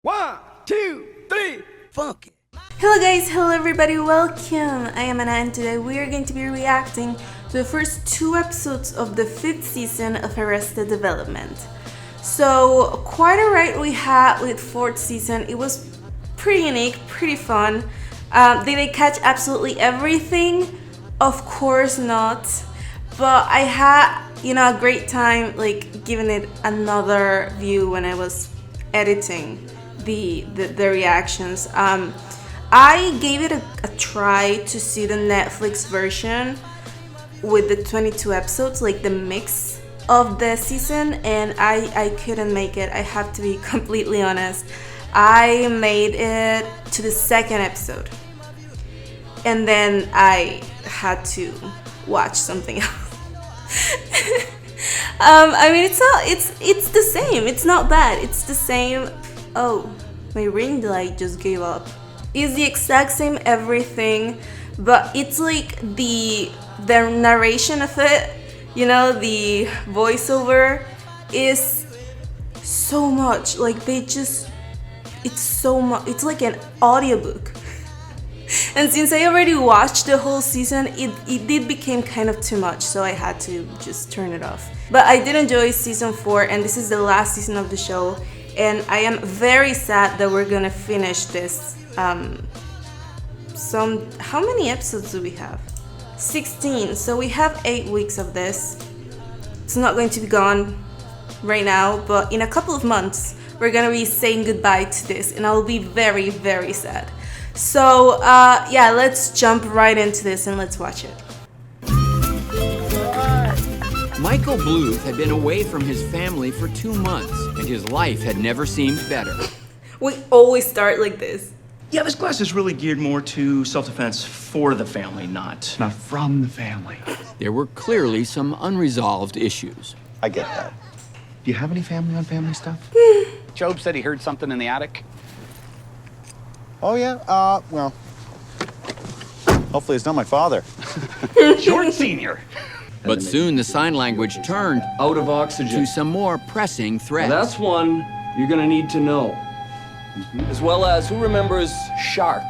1, 2, 3, funk it. Hello guys, hello everybody, welcome! I am Anna and today we are going to be reacting to the first 2 episodes of the 5th season of Arrested Development. So, quite a ride we had with 4th season. It was pretty unique, pretty fun. Did I catch absolutely everything? Of course not. But I had, a great time giving it another view when I was editing the reactions. I gave it a try to see the Netflix version with the 22 episodes, like the mix of the season, and I couldn't make it. I have to be completely honest. I made it to the 2nd episode and then I had to watch something else. I mean, it's the same. It's not bad. It's the same. Oh, my ring light just gave up. It's the exact same everything, but it's like the narration of it, the voiceover is so much. It's so much. It's like an audiobook. And since I already watched the whole season, it did become kind of too much, so I had to just turn it off. But I did enjoy season 4, and this is the last season of the show, and I am very sad that we're gonna finish this. How many episodes do we have? 16, so we have 8 weeks of this. It's not going to be gone right now, but in a couple of months, we're gonna be saying goodbye to this, and I'll be very, very sad. So, yeah, let's jump right into this and let's watch it. Michael Bluth had been away from his family for 2 months, and his life had never seemed better. We always start like this. Yeah, this class is really geared more to self-defense for the family, not from the family. There were clearly some unresolved issues. I get that. Do you have any family on family stuff? Job said he heard something in the attic. Oh, yeah? Well, hopefully it's not my father. George Sr. But soon the sign language turned Out of oxygen. to some more pressing threats. That's one you're gonna need to know. As well as who remembers shark?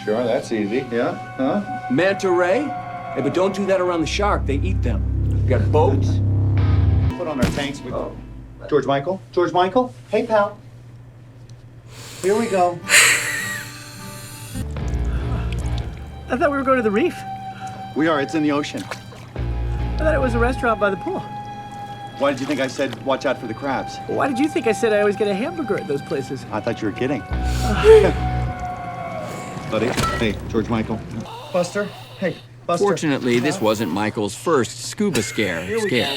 Sure, that's easy. Yeah? Huh? Manta ray? Hey, but don't do that around the shark. They eat them. We got boats. Put on our tanks. George Michael? George Michael? Hey, pal. Here we go. I thought we were going to the reef. We are. It's in the ocean. I thought it was a restaurant by the pool. Why did you think I said watch out for the crabs? Why did you think I said I always get a hamburger at those places? I thought you were kidding. Buddy. Hey, George Michael. Buster. Hey, Buster. Fortunately, this wasn't Michael's first scuba scare. Okay,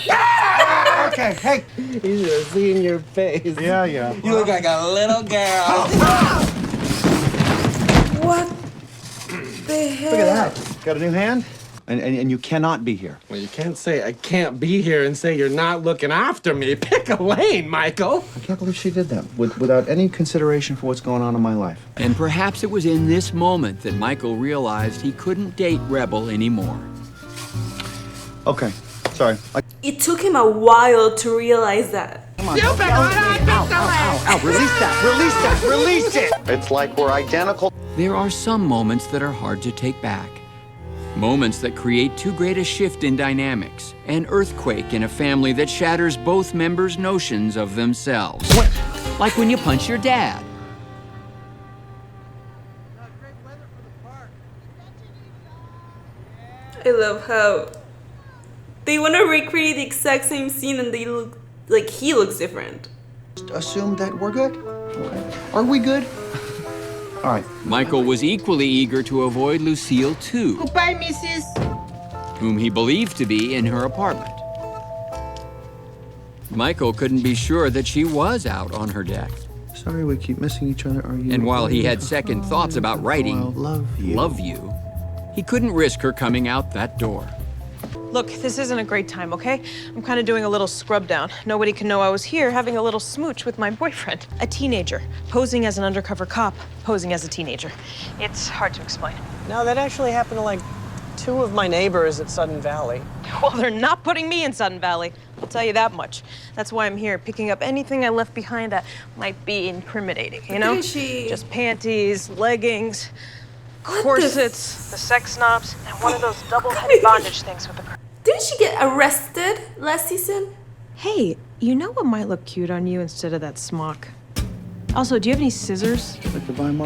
hey. You should have seen your face. Yeah. You look like a little girl. What the hell? Look at that. Got a new hand? And you cannot be here. Well, you can't say I can't be here and say you're not looking after me. Pick a lane, Michael. I can't believe she did that without any consideration for what's going on in my life. And perhaps it was in this moment that Michael realized he couldn't date Rebel anymore. Okay, sorry. It took him a while to realize that. Come on. You better ow, release it! It's like we're identical. There are some moments that are hard to take back. Moments that create too great a shift in dynamics, an earthquake in a family that shatters both members' notions of themselves. Like when you punch your dad. I love how they want to recreate the exact same scene and they look like he looks different. Just assume that we're good. Okay. Are we good? All right. Michael was equally eager to avoid Lucille, too. Goodbye, Mrs. Whom he believed to be in her apartment. Michael couldn't be sure that she was out on her deck. Sorry we keep missing each other. Are you? And while he had second thoughts about writing love you, he couldn't risk her coming out that door. Look, this isn't a great time, okay? I'm kind of doing a little scrub down. Nobody can know I was here having a little smooch with my boyfriend. A teenager, posing as an undercover cop, posing as a teenager. It's hard to explain. No, that actually happened to 2 of my neighbors at Sudden Valley. Well, they're not putting me in Sudden Valley. I'll tell you that much. That's why I'm here, picking up anything I left behind that might be incriminating, you know? Didn't she... Just panties, leggings, corsets, the sex knobs, and one of those double-headed bondage things with the... Didn't she get arrested last season? Hey, you know what might look cute on you instead of that smock? Also, do you have any scissors?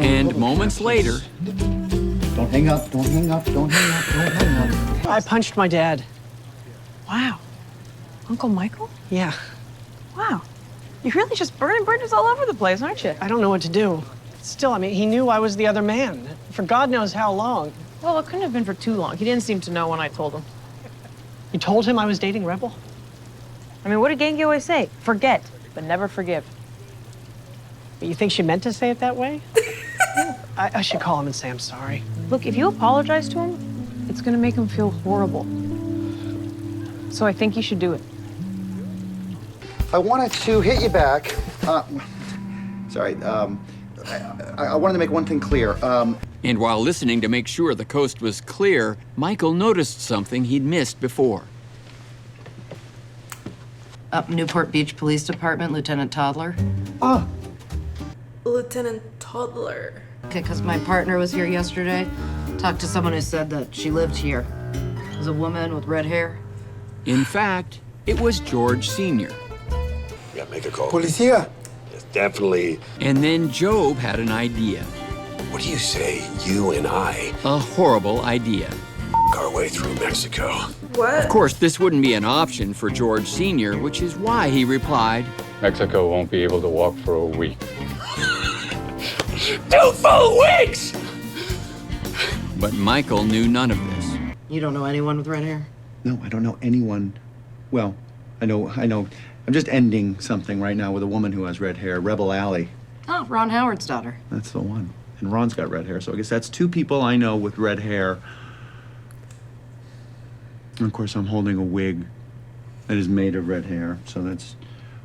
And moments later, Don't hang up, don't hang up, don't hang up, don't hang up. I punched my dad. Wow. Uncle Michael? Yeah, Wow. You're really just burning bridges all over the place, aren't you? I don't know what to do. Still, I mean, he knew I was the other man for God knows how long. Well, it couldn't have been for too long. He didn't seem to know when I told him. You told him I was dating Rebel? I mean, what did Genki always say? Forget, but never forgive. But you think she meant to say it that way? I should call him and say I'm sorry. Look, if you apologize to him, it's gonna make him feel horrible. So I think you should do it. I wanted to hit you back. Sorry, I wanted to make one thing clear. and while listening to make sure the coast was clear, Michael noticed something he'd missed before. Up Newport Beach Police Department, Lieutenant Toddler. Ah, Lieutenant Toddler. Okay, because my partner was here yesterday. Talked to someone who said that she lived here. It was a woman with red hair. In fact, it was George Sr. Yeah, make a call. Policia. Yes, definitely. And then Job had an idea. What do you say, you and I, A horrible idea. our way through Mexico? What? Of course, this wouldn't be an option for George Sr., which is why he replied, Mexico won't be able to walk for a week. 2 full weeks! But Michael knew none of this. You don't know anyone with red hair? No, I don't know anyone. Well, I know. I'm just ending something right now with a woman who has red hair, Rebel Alley. Oh, Ron Howard's daughter. That's the one. And Ron's got red hair, so I guess that's 2 people I know with red hair. And of course, I'm holding a wig that is made of red hair, so that's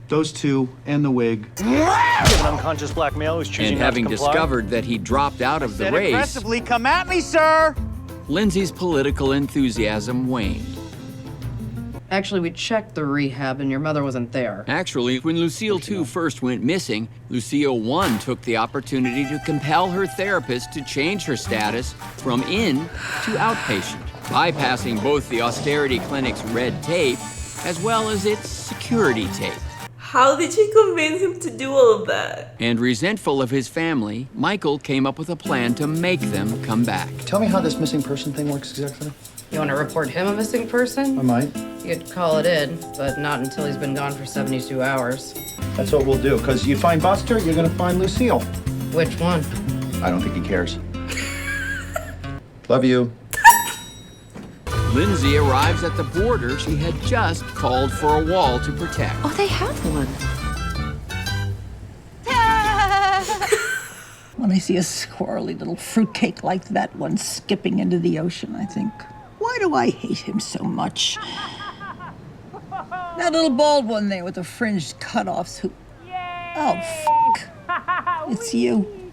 those 2 and the wig. An unconscious black male who's choosing And not to having comply. discovered that he dropped out of the race, Aggressively come at me, sir! Lindsay's political enthusiasm waned. Actually, we checked the rehab and your mother wasn't there. Actually, when Lucille 2 first went missing, Lucille 1 took the opportunity to compel her therapist to change her status from in to outpatient, bypassing both the austerity clinic's red tape as well as its security tape. How did she convince him to do all of that? And resentful of his family, Michael came up with a plan to make them come back. Tell me how this missing person thing works exactly. You want to report him a missing person? I might. You could call it in, but not until he's been gone for 72 hours. That's what we'll do, because you find Buster, you're gonna find Lucille. Which one? I don't think he cares. Love you. Lindsay arrives at the border she had just called for a wall to protect. Oh, they have one. When I see a squirrely little fruitcake like that one skipping into the ocean, I think, why do I hate him so much? That little bald one there with the fringed cutoffs who... Oh, f***. It's you.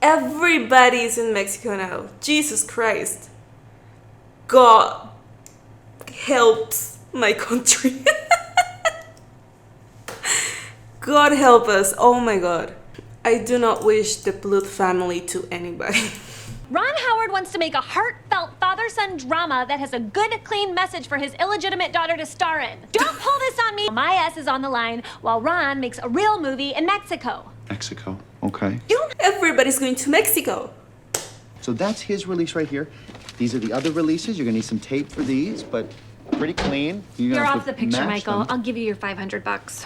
Everybody's in Mexico now. Jesus Christ. God helps my country. God help us. Oh my God. I do not wish the Bluth family to anybody. Ron Howard wants to make a heartfelt father-son drama that has a good, clean message for his illegitimate daughter to star in. Don't pull this on me. My ass is on the line while Ron makes a real movie in Mexico. Mexico, okay. Everybody's going to Mexico. So that's his release right here. These are the other releases. You're gonna need some tape for these, but pretty clean. You're have off to the picture, match Michael. them. I'll give you your $500.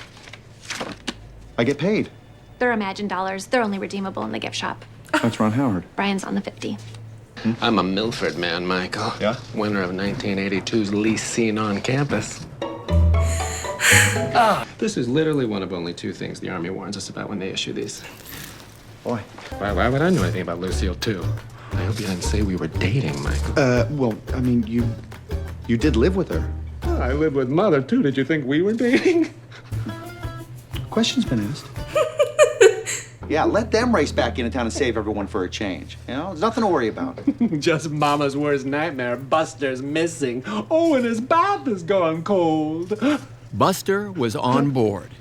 I get paid. They're Imagine dollars. They're only redeemable in the gift shop. That's Ron Howard. Brian's on the 50. I'm a Milford man, Michael. Yeah? Winner of 1982's least seen on campus. This is literally one of only 2 things the Army warns us about when they issue these. Boy. Why would I know anything about Lucille, too? I hope you didn't say we were dating, Michael. Well, I mean, you did live with her. Oh, I lived with Mother, too. Did you think we were dating? Question's been asked. Yeah, let them race back into town and save everyone for a change. You know, there's nothing to worry about. Just Mama's worst nightmare. Buster's missing. Oh, and his bath is gone cold. Buster was on board.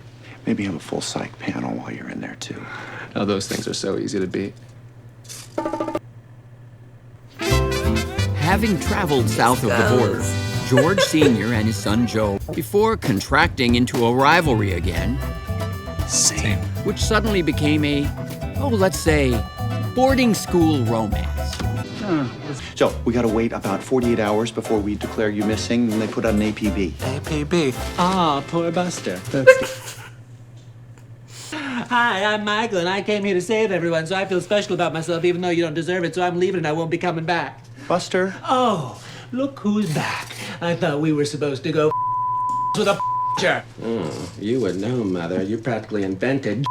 Maybe have a full psych panel while you're in there, too. Oh, those things are so easy to beat. Having traveled south of the border, George Sr. and his son Joe, before contracting into a rivalry again, Same. which suddenly became a, let's say, boarding school romance. So, we gotta wait about 48 hours before we declare you missing, and they put out an APB. APB. Ah, poor Buster. Hi, I'm Michael, and I came here to save everyone, so I feel special about myself, even though you don't deserve it, so I'm leaving and I won't be coming back. Buster? Oh, look who's back. I thought we were supposed to go with a Oh, you would know, Mother. You practically invented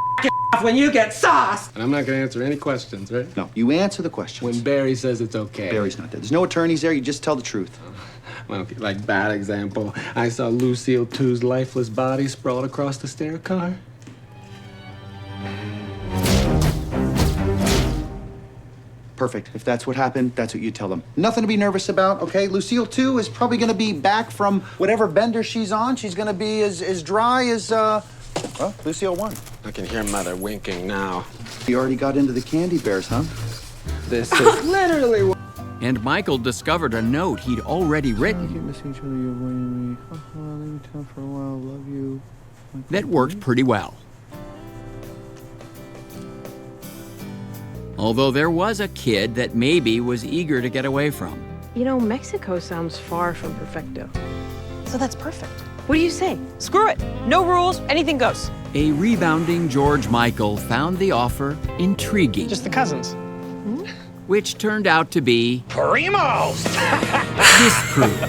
when you get sauced. And I'm not going to answer any questions, right? No, you answer the questions. When Barry says it's okay. Barry's not there. There's no attorneys there. You just tell the truth. Well, okay, like bad example. I saw Lucille 2's lifeless body sprawled across the stair car. Perfect. If that's what happened, that's what you tell them. Nothing to be nervous about, okay? Lucille 2 is probably going to be back from whatever bender she's on. She's going to be as dry as, Lucille 1. I can hear Mother winking now. You already got into the candy bears, huh? This is literally... And Michael discovered a note he'd already written Missing each other, you're avoiding me. Leaving town for a while, love you. that worked pretty well. Although there was a kid that maybe was eager to get away from. You know, Mexico sounds far from perfecto. So that's perfect. What do you say? Screw it. No rules, anything goes. A rebounding George Michael found the offer intriguing. Just the cousins. Which turned out to be Primos! disproved.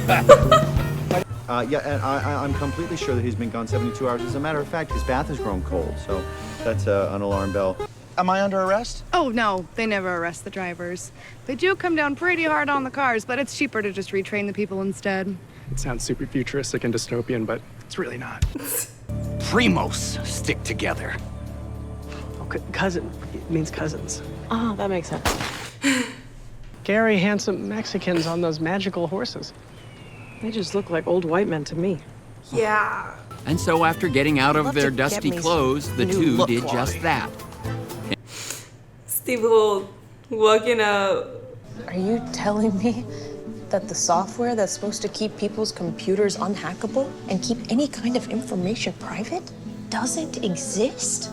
Yeah, and I'm completely sure that he's been gone 72 hours. As a matter of fact, his bath has grown cold, so that's an alarm bell. Am I under arrest? Oh, no, they never arrest the drivers. They do come down pretty hard on the cars, but it's cheaper to just retrain the people instead. It sounds super futuristic and dystopian, but it's really not. Primos stick together. Oh, cousin. It means cousins. Oh, that makes sense. Scary, handsome Mexicans on those magical horses. They just look like old white men to me. Yeah. And so after getting out of Love their to dusty get me clothes, the new two look did quality. just that. Steve Holt walking out. Are you telling me that the software that's supposed to keep people's computers unhackable and keep any kind of information private doesn't exist?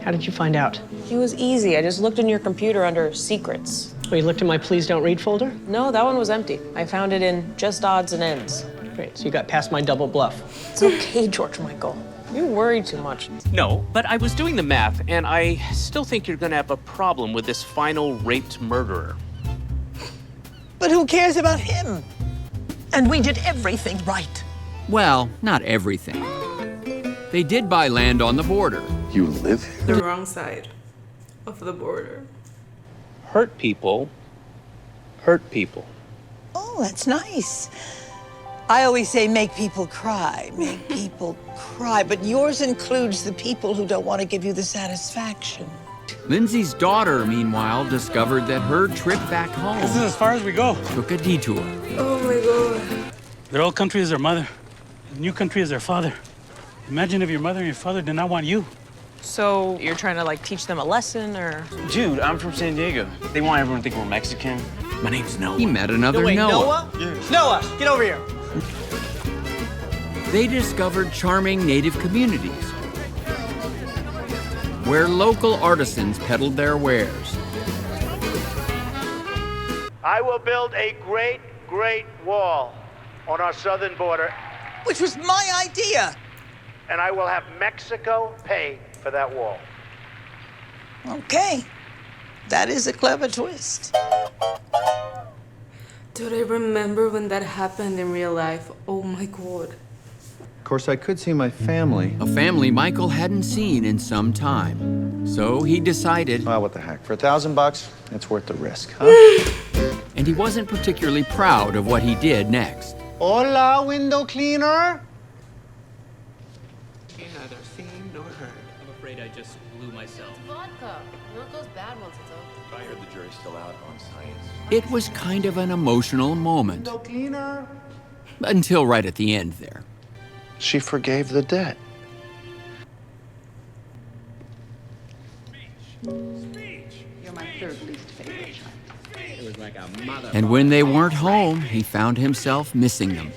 How did you find out? It was easy. I just looked in your computer under secrets. Oh, you looked in my Please Don't Read folder? No, that one was empty. I found it in just odds and ends. Great, so you got past my double bluff. It's okay, George Michael. You worry too much. No, but I was doing the math, and I still think you're gonna have a problem with this final raped murderer. But who cares about him? And we did everything right. Well, not everything. They did buy land on the border. You live here? The wrong side of the border. Hurt people. Hurt people. Oh, that's nice. I always say make people cry, make people cry, but yours includes the people who don't want to give you the satisfaction. Lindsay's daughter, meanwhile, discovered that her trip back home This is as far as we go. took a detour. Oh my god. Their old country is their mother. The new country is their father. Imagine if your mother and your father did not want you. So you're trying to, like, teach them a lesson, or? Dude, I'm from San Diego. They want everyone to think we're Mexican. My name's Noah. He met another Noah. Noah, get over here. They discovered charming native communities where local artisans peddled their wares. I will build a great, great wall on our southern border. Which was my idea. And I will have Mexico pay for that wall. Okay, that is a clever twist. Dude, I remember when that happened in real life. Oh my god. Of course, I could see my family. A family Michael hadn't seen in some time. So he decided... Well, what the heck? For $1,000, it's worth the risk, huh? And he wasn't particularly proud of what he did next. Hola, window cleaner. neither seen nor heard. I'm afraid I just blew myself. Vodka. Milk goes bad once it's over. I heard the jury's still out on science. It was kind of an emotional moment. No cleaner. Until right at the end there. She forgave the debt. You're my third least favorite child. It was like a mother. And when they weren't home, he found himself missing them.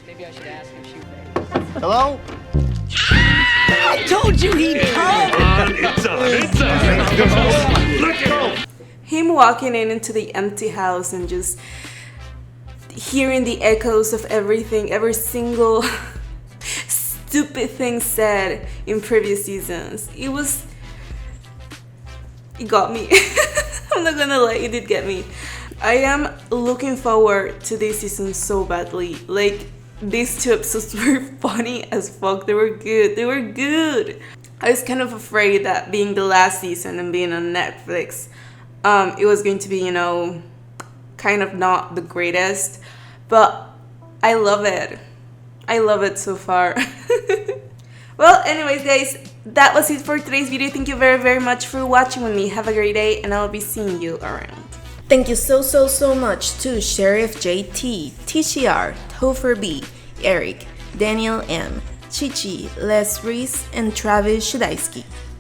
Maybe I should ask if she would. Hello? I told you he'd come! It's on. Look at Him walking into the empty house and just hearing the echoes of everything, every single stupid thing said in previous seasons. It got me. I'm not gonna lie, it did get me. I am looking forward to this season so badly. Like, these 2 episodes were funny as fuck. They were good. They were good. I was kind of afraid that being the last season and being on Netflix, it was going to be, you know, kind of not the greatest. But I love it. I love it so far. Well, anyways, guys, that was it for today's video. Thank you very much for watching with me. Have a great day, and I'll be seeing you around. Thank you so much to Sheriff JT, TCR, Topher B, Eric, Daniel M, Chichi, Les Reese, and Travis Shadaisky.